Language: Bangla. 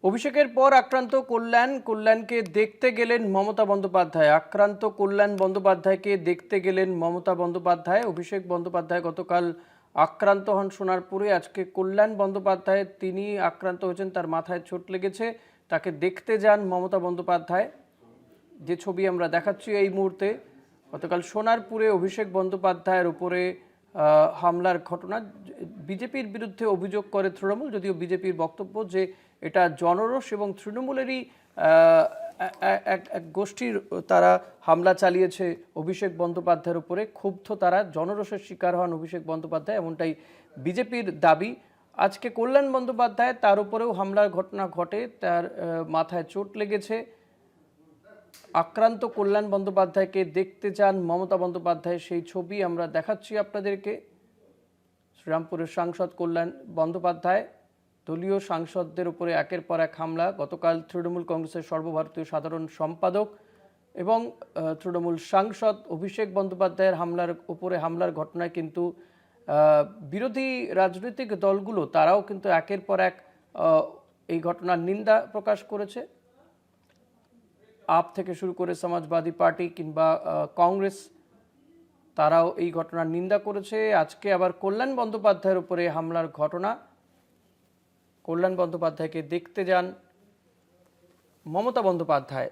অভিষেকের পর আক্রান্ত কল্যাণকে দেখতে গেলেন মমতা বন্দ্যোপাধ্যায়। আক্রান্ত কল্যাণ বন্দ্যোপাধ্যায়কে দেখতে গেলেন মমতা বন্দ্যোপাধ্যায়। অভিষেক বন্দ্যোপাধ্যায় গতকাল আক্রান্ত হন সোনারপুরে। আজকে কল্যাণ বন্দ্যোপাধ্যায় তিনি আক্রান্ত হয়েছেন, তার মাথায় চোট লেগেছে, তাকে দেখতে যান মমতা বন্দ্যোপাধ্যায়। যে ছবি আমরা দেখাচ্ছি এই মুহূর্তে, গতকাল সোনারপুরে অভিষেক বন্দ্যোপাধ্যায়ের উপরে হামলার ঘটনা। বিজেপির বিরুদ্ধে অভিযোগ করে তৃণমূল, যদিও বিজেপির বক্তব্য যে এটা জনরোষ এবং তৃণমূলেরই এক গোষ্ঠীর তারা হামলা চালিয়েছে অভিষেক বন্দ্যোপাধ্যায়ের উপরে। ক্ষুব্ধ তারা, জনরোষের শিকার হন অভিষেক বন্দ্যোপাধ্যায়, এমনটাই বিজেপির দাবি। আজকে কল্যাণ বন্দ্যোপাধ্যায় তার উপরেও হামলার ঘটনা ঘটে, তার মাথায় চোট লেগেছে। আক্রান্ত কল্যাণ বন্দ্যোপাধ্যায়কে দেখতে চান মমতা বন্দ্যোপাধ্যায়, সেই ছবি আমরা দেখাচ্ছি আপনাদেরকে। শ্রীরামপুরের সাংসদ কল্যাণ বন্দ্যোপাধ্যায়, দলীয় সাংসদদের উপরে একের পর এক হামলা। গতকাল তৃণমূল কংগ্রেসের সর্বভারতীয় সাধারণ সম্পাদক এবং তৃণমূল সাংসদ অভিষেক বন্দ্যোপাধ্যায়ের হামলার ঘটনায় কিন্তু বিরোধী রাজনৈতিক দলগুলো তারাও কিন্তু একের পর এক এই ঘটনার নিন্দা প্রকাশ করেছে। আপ থেকে শুরু করে সমাজবাদী পার্টি কিংবা কংগ্রেস, তারাও এই ঘটনার নিন্দা করেছে। আজকে আবার কল্যাণ বন্দ্যোপাধ্যায়ের উপরে হামলার ঘটনা। কল্যাণ বন্দ্যোপাধ্যায়কে দেখতে যান মমতা বন্দ্যোপাধ্যায়।